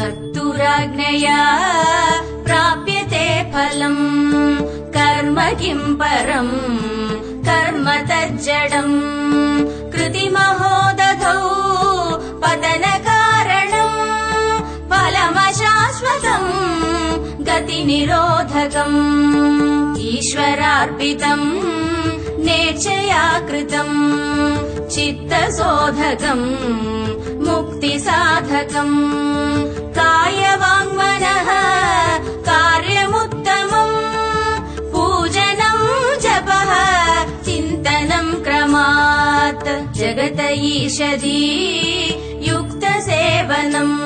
कर्तुराज्ञया प्राप्यते फलम् कर्म किम् परम् कर्म तज्जडम् कृतिमहोदधौ पतनकारणम् फलमशाश्वतम् गतिनिरोधकम् ईश्वरार्पितम् नेच्छया कृतम् चित्तशोधकम् मुक्तिसाधकम् कायवाङ्मनः कार्यमुत्तमम् पूजनम् जपः चिन्तनम् क्रमात् जगत ईषदी युक्तसेवनम्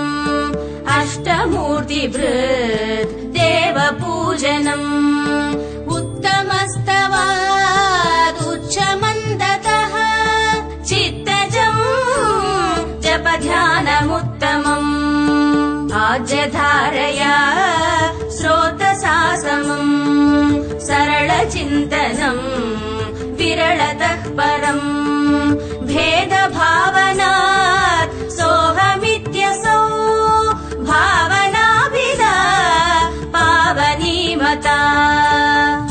अष्टमूर्तिभृत् देवपूजनम् उत्तमस्तवादुच्चमन्दतः चित्तजम् जपध्यानमुत्तमम् आज्यधारया श्रोतसासमम् सरलचिन्तनम् विरलतः परम् भेदभावनात् सोऽहमित्यसौ भावनाभिदा पावनीमता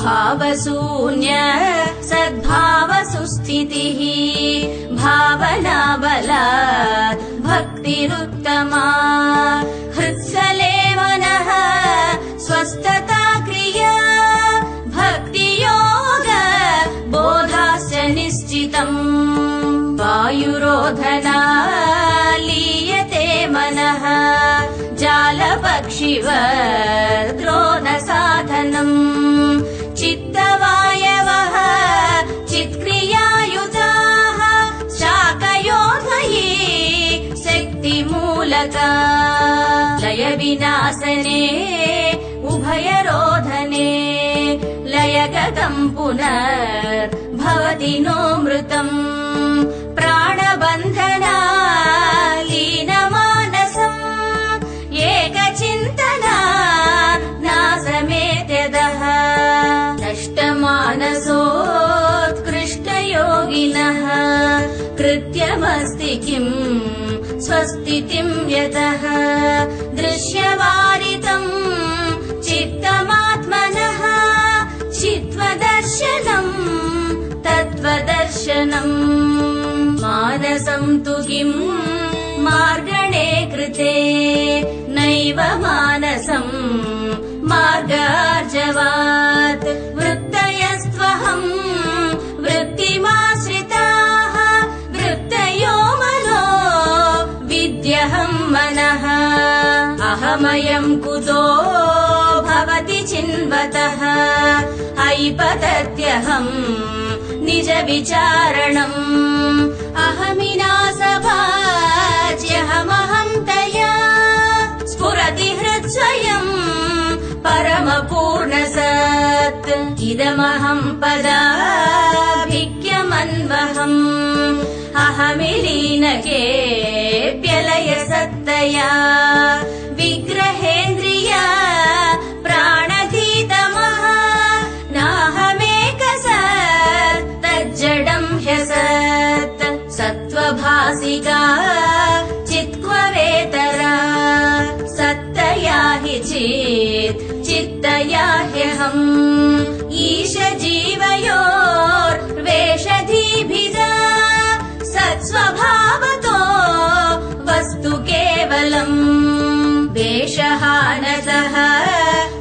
भावशून्य सद्भावसुस्थितिः भावनाबलात् भक्तिरुत्तमा हृत्सले मनः स्वस्थता क्रिया भक्तियोग बोधाश्च निश्चितम् वायुरोधना लीयते मनः जालपक्षिवत् द्रोणसाधनम् चित्तवायवः चित्क्रियायुताः शाकयोर्मयी शक्तिमूलका लयविनाशने उभयरोधने लयगतम् पुनर्भवति नोऽमृतम् प्राणबन्धना लीनमानसम् एकचिन्तना नासमेत्यदः नष्टमानसोत्कृष्टयोगिनः कृत्यमस्ति किम् स्वस्तितिम् यतः दृश्यवारितम् चित्तमात्मनः चित्वदर्शनम् तत्त्वदर्शनम् मानसम् तु किम् मार्गणे कृते नैव मानसम् मार्गार्जवात् वृत्तयस्त्वहम् वृत्तिमाश्रिताः वृत्तयो मनो विद्यहम् मनः अहमयम् कुतो भवति चिन्वतः ऐपतत्यहम् निज विचारणम् अहमिनासभाज्यहमहम् तया स्फुरति हृत्स्वयम् परमपूर्णसत् इदमहम् पदाभिक्यमन्वहम् अहमिलीनकेऽप्यलय सत्तया विग्रहेन्द्रिया प्राणधीतमः नाहमेकसत् तज्जडम् ह्यसत् सत्त्वभासिका चित्क्ववेतरा सत्तया हि चित्तया ह्यहम् ईश जीवयोर्वेषधीभिजा सत्स्वभावतो वस्तु केवलम् वेषहानतः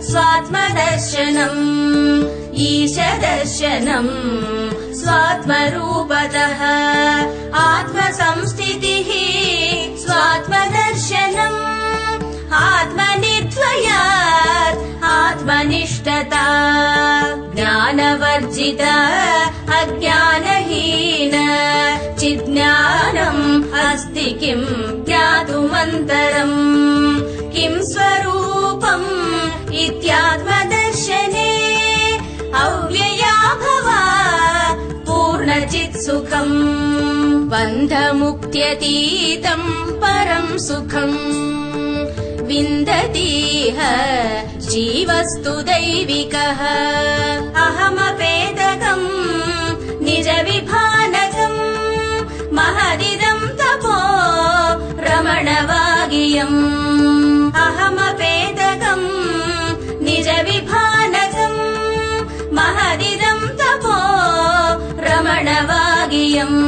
स्वात्मदर्शनम् ईशदर्शनम् स्वात्मरूपतः आत्मसंस्थितिः स्वात्मदर्शनम् आत्मनिर्द्वयात् आत्मनिष्ठता ज्ञानवर्जित अज्ञानहीन चिज्ञानम् अस्ति किम् ज्ञातुमन्तरम् किम् स्वरूपम् इत्यात्मदर्शने अव्यया भव पूर्णचित्सुखम्। बन्धमुक्त्यतीतम् परम् सुखम् विन्दतीह जीवस्तु दैविकः अहमपेदकम् निजविभानकम् महदिदम् तपो रमणवागियम् अहमपेदकम् निजविभानकम् महदिदम् तपो रमणवागियम्